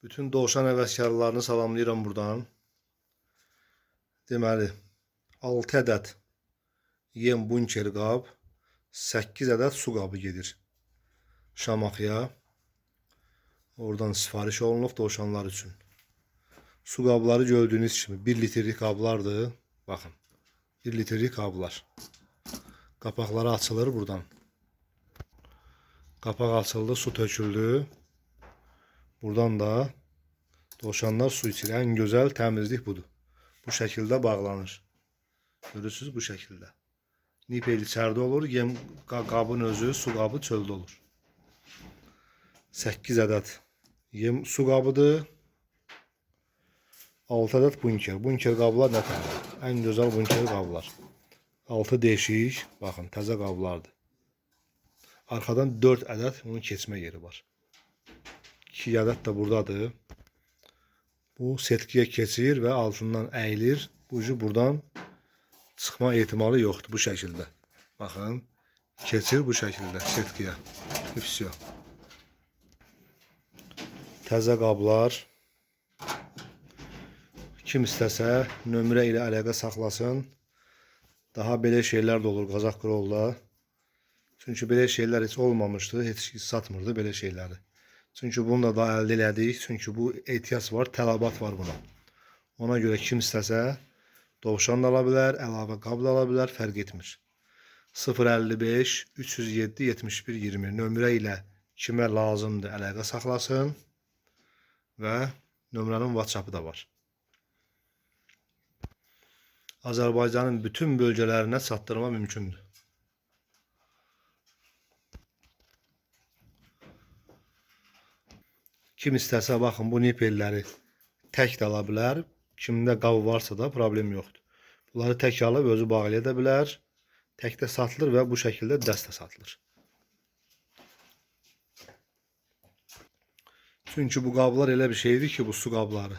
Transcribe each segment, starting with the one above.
Bütün Dovşan həvəskarlarını salamlayıram buradan. Deməli, 6 ədəd yem bunker qab, 8 ədəd su qabı gedir Şamaxıya. Oradan sifariş olunub dovşanlar üçün. Su qabları gördüyünüz kimi 1 litrlik qablardır. Baxın, 1 litrlik qablar. Qapaqları açılır buradan. Qapaq açıldı, su töküldü. Buradan da dovşanlar su içir. En güzel təmizlik budur. Bu şəkildə bağlanır. Görürsünüz bu şəkildə. Nipel içəridə olur, yem qabın özü, su qabı çöldə olur. 8 ədəd yem su qabıdır. 6 ədəd bunker. Bunker qablar nə tər? En gözəl bunker qablar. 6 değişik, baxın, təzə qablardır. Arxadan 4 ədəd onun keçmə yeri var. 2 ədəd də buradadır. Bu setkiyə keçir və altından əyilir. Bu ucu buradan çıxma ehtimalı yoxdur bu şəkildə. Baxın, keçir bu şəkildə setkiyə. Hepsi. Təzə qablar. Kim istəsə nömrə ilə əlaqə saxlasın. Daha belə şeylər də olur Qazaxqırolda. Çünki belə şeylər heç olmamışdı, heç kim satmırdı belə şeyləri. Çünki bunu da daha əldə elədik. Çünki bu ehtiyac var, tələbat var buna. Ona görə kim istəsə dovşan da ala bilər, əlavə qab da ala bilər, fərq etmir. 055 307 71 20 nömrə ilə kimə lazımdır əlaqə saxlasın və nömrənin WhatsApp-ı da var. Azərbaycanın bütün bölgələrinə çatdırma mümkündür. Kim istəsə baxın bu nipelləri tək də ala bilər. Kimdə qab varsa da problem yoxdur. Bunları tək alıb özü bağlaya da bilər. Tək də satılır və bu şəkildə dəstə satılır. Çünki bu qablar elə bir şeydir ki, bu su qabları.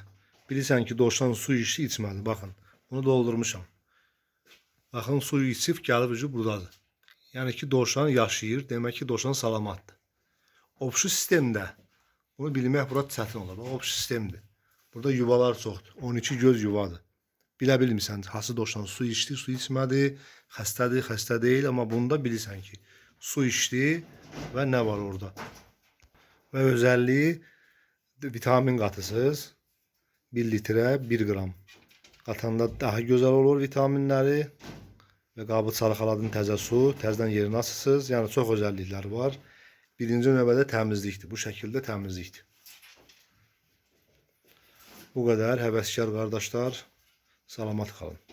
Bilirsən ki, dovşan su içməli. Baxın, bunu doldurmuşam. Baxın, suyu içib gəlib ucu buradadır. Yəni ki, dovşan yaşayır, demək ki, dovşan salamatdır. Obşu sistemdə bunu bilmək burada çətin olur. Obşu sistemdir. Burada yuvalar çoxdur. 12 göz yuvadır. Bilə bilmirsən, hansı dovşan su içdi, su içmədi, xəstədir, xəstə deyil. Amma bunda bilirsən ki, su içdi və nə var orada. Və özəlliyi vitamin qatısız 1 litrə 1 qram. Qatanda daha gözəl olur vitaminləri. Və qabı çalxaladın təzə su, təzədən yerini asırsınız. Yəni çox özəllikləri var. Birinci növbədə təmizlikdir. Bu şəkildə təmizlikdir. Bu qədər həvəskar qardaşlar. Salamat qalın.